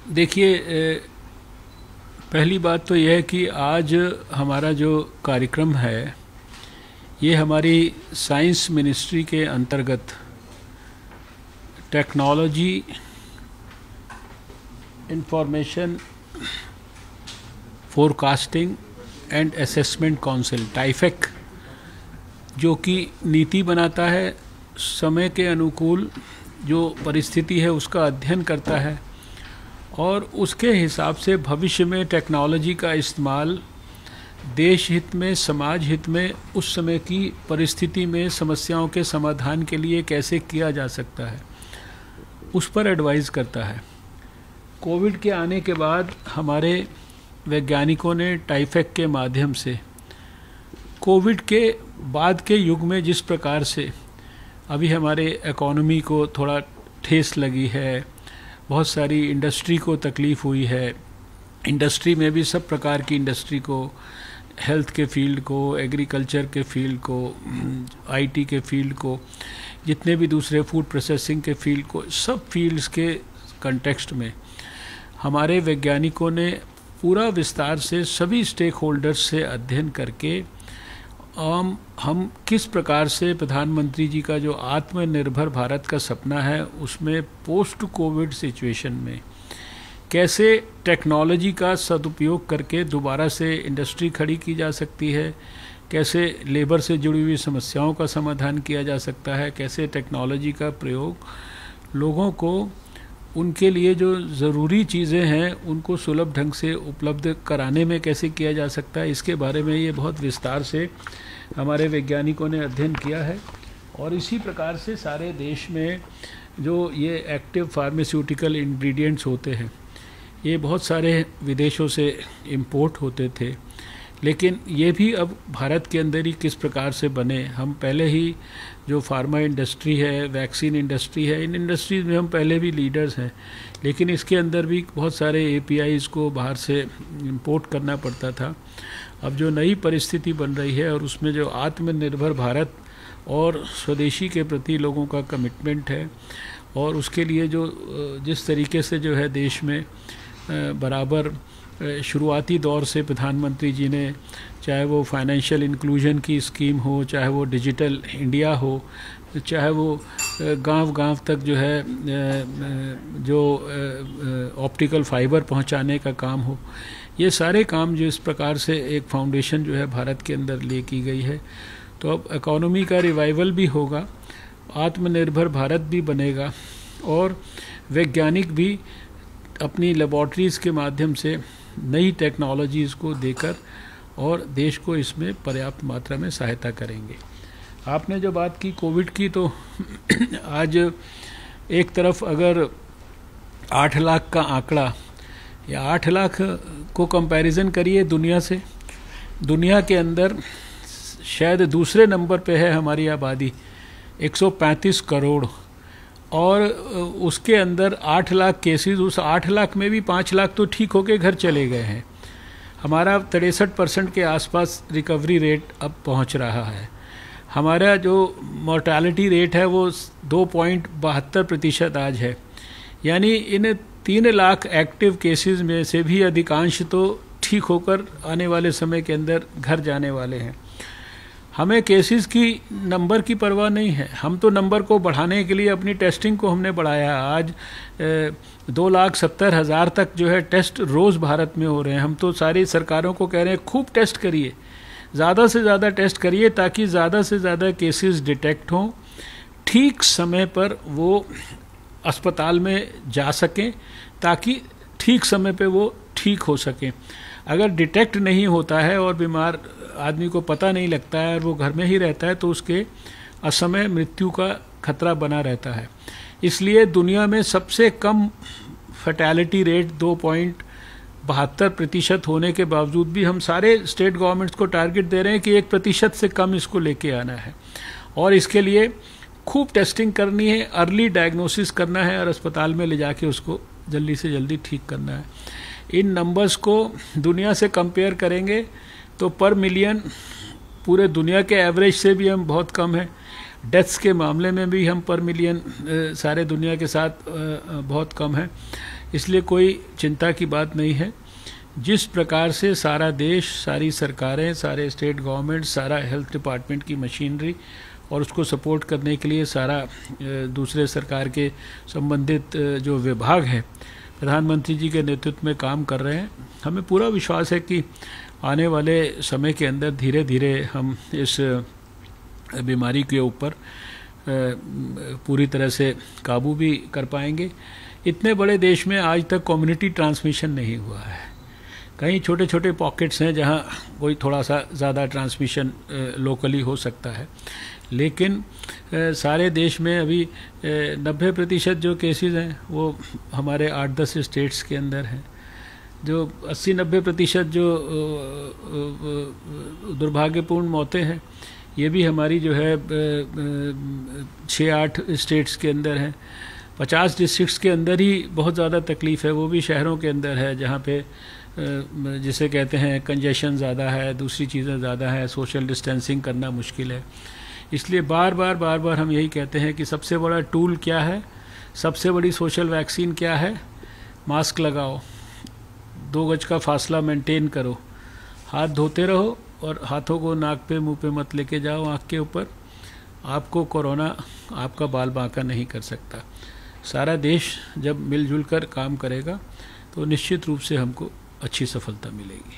देखिए, पहली बात तो यह है कि आज हमारा जो कार्यक्रम है ये हमारी साइंस मिनिस्ट्री के अंतर्गत technology information forecasting and assessment council TIFAC जो कि नीति बनाता है, समय के अनुकूल जो परिस्थिति है उसका अध्ययन करता है और उसके हिसाब से भविष्य में टेक्नोलॉजी का इस्तेमाल देश हित में, समाज हित में, उस समय की परिस्थिति में समस्याओं के समाधान के लिए कैसे किया जा सकता है उस पर एडवाइस करता है। कोविड के आने के बाद हमारे वैज्ञानिकों ने टाइफेक के माध्यम से कोविड के बाद के युग में जिस प्रकार से अभी हमारे इकोनॉमी को थोड़ा ठेस लगी है, बहुत सारी इंडस्ट्री को तकलीफ़ हुई है, इंडस्ट्री में भी सब प्रकार की इंडस्ट्री को, हेल्थ के फील्ड को, एग्रीकल्चर के फील्ड को, आईटी के फील्ड को, जितने भी दूसरे फूड प्रोसेसिंग के फील्ड को, सब फील्ड्स के कंटेक्स्ट में हमारे वैज्ञानिकों ने पूरा विस्तार से सभी स्टेक होल्डर्स से अध्ययन करके हम किस प्रकार से प्रधानमंत्री जी का जो आत्मनिर्भर भारत का सपना है उसमें पोस्ट कोविड सिचुएशन में कैसे टेक्नोलॉजी का सदुपयोग करके दोबारा से इंडस्ट्री खड़ी की जा सकती है, कैसे लेबर से जुड़ी हुई समस्याओं का समाधान किया जा सकता है, कैसे टेक्नोलॉजी का प्रयोग लोगों को उनके लिए जो ज़रूरी चीज़ें हैं उनको सुलभ ढंग से उपलब्ध कराने में कैसे किया जा सकता है, इसके बारे में ये बहुत विस्तार से हमारे वैज्ञानिकों ने अध्ययन किया है। और इसी प्रकार से सारे देश में जो ये एक्टिव फार्मास्यूटिकल इंग्रेडिएंट्स होते हैं ये बहुत सारे विदेशों से इंपोर्ट होते थे, लेकिन ये भी अब भारत के अंदर ही किस प्रकार से बने। हम पहले ही जो फार्मा इंडस्ट्री है, वैक्सीन इंडस्ट्री है, इन इंडस्ट्रीज़ में हम पहले भी लीडर्स हैं, लेकिन इसके अंदर भी बहुत सारे एपीआईज़ को बाहर से इंपोर्ट करना पड़ता था। अब जो नई परिस्थिति बन रही है और उसमें जो आत्मनिर्भर भारत और स्वदेशी के प्रति लोगों का कमिटमेंट है और उसके लिए जो जिस तरीके से जो है देश में बराबर शुरुआती दौर से प्रधानमंत्री जी ने, चाहे वो फाइनेंशियल इंक्लूजन की स्कीम हो, चाहे वो डिजिटल इंडिया हो, चाहे वो गांव-गांव तक जो है जो ऑप्टिकल फाइबर पहुंचाने का काम हो, ये सारे काम जो इस प्रकार से एक फाउंडेशन जो है भारत के अंदर ले की गई है, तो अब इकोनॉमी का रिवाइवल भी होगा, आत्मनिर्भर भारत भी बनेगा और वैज्ञानिक भी अपनी लेबॉर्ट्रीज़ के माध्यम से नई टेक्नोलॉजीज़ को देकर और देश को इसमें पर्याप्त मात्रा में सहायता करेंगे। आपने जो बात की कोविड की, तो आज एक तरफ अगर 8 लाख का आंकड़ा या 8 लाख को कंपैरिजन करिए दुनिया से, दुनिया के अंदर शायद दूसरे नंबर पे है हमारी आबादी 135 करोड़ और उसके अंदर 8 लाख केसेस, उस 8 लाख में भी 5 लाख तो ठीक होके घर चले गए हैं। हमारा 63% के आसपास रिकवरी रेट अब पहुंच रहा है। हमारा जो मोर्टालिटी रेट है वो 2.72% आज है, यानी इन 3 लाख एक्टिव केसेस में से भी अधिकांश तो ठीक होकर आने वाले समय के अंदर घर जाने वाले हैं। हमें केसेस की नंबर की परवाह नहीं है, हम तो नंबर को बढ़ाने के लिए अपनी टेस्टिंग को हमने बढ़ाया। आज 2,70,000 तक जो है टेस्ट रोज़ भारत में हो रहे हैं। हम तो सारी सरकारों को कह रहे हैं खूब टेस्ट करिए, ज़्यादा से ज़्यादा टेस्ट करिए ताकि ज़्यादा से ज़्यादा केसेस डिटेक्ट हों, ठीक समय पर वो अस्पताल में जा सकें ताकि ठीक समय पे वो ठीक हो सकें। अगर डिटेक्ट नहीं होता है और बीमार आदमी को पता नहीं लगता है और वो घर में ही रहता है तो उसके असमय मृत्यु का खतरा बना रहता है। इसलिए दुनिया में सबसे कम फैटेलिटी रेट 2.72% होने के बावजूद भी हम सारे स्टेट गवर्नमेंट्स को टारगेट दे रहे हैं कि 1% से कम इसको लेके आना है और इसके लिए खूब टेस्टिंग करनी है, अर्ली डायग्नोसिस करना है और अस्पताल में ले जाके उसको जल्दी से जल्दी ठीक करना है। इन नंबर्स को दुनिया से कंपेयर करेंगे तो पर मिलियन पूरे दुनिया के एवरेज से भी हम बहुत कम हैं। डेथ्स के मामले में भी हम पर मिलियन सारे दुनिया के साथ बहुत कम हैं। इसलिए कोई चिंता की बात नहीं है। जिस प्रकार से सारा देश, सारी सरकारें, सारे स्टेट गवर्नमेंट, सारा हेल्थ डिपार्टमेंट की मशीनरी और उसको सपोर्ट करने के लिए सारा दूसरे सरकार के संबंधित जो विभाग हैं प्रधानमंत्री जी के नेतृत्व में काम कर रहे हैं, हमें पूरा विश्वास है कि आने वाले समय के अंदर धीरे धीरे हम इस बीमारी के ऊपर पूरी तरह से काबू भी कर पाएंगे। इतने बड़े देश में आज तक कम्युनिटी ट्रांसमिशन नहीं हुआ है। कहीं छोटे छोटे पॉकेट्स हैं जहां कोई थोड़ा सा ज़्यादा ट्रांसमिशन लोकली हो सकता है, लेकिन सारे देश में अभी 90% जो केसेस हैं वो हमारे 8-10 स्टेट्स के अंदर हैं। जो 80-90% जो दुर्भाग्यपूर्ण मौतें हैं ये भी हमारी जो है 6-8 स्टेट्स के अंदर हैं। 50 डिस्ट्रिक्ट्स के अंदर ही बहुत ज़्यादा तकलीफ़ है, वो भी शहरों के अंदर है जहाँ पे जिसे कहते हैं कंजेशन ज़्यादा है, दूसरी चीज़ें ज़्यादा है, सोशल डिस्टेंसिंग करना मुश्किल है। इसलिए बार बार हम यही कहते हैं कि सबसे बड़ा टूल क्या है, सबसे बड़ी सोशल वैक्सीन क्या है? मास्क लगाओ, 2 गज का फासला मेंटेन करो, हाथ धोते रहो और हाथों को नाक पे मुंह पे मत लेके जाओ, आँख के ऊपर। आपको कोरोना आपका बाल बांका नहीं कर सकता। सारा देश जब मिलजुल कर काम करेगा तो निश्चित रूप से हमको अच्छी सफलता मिलेगी।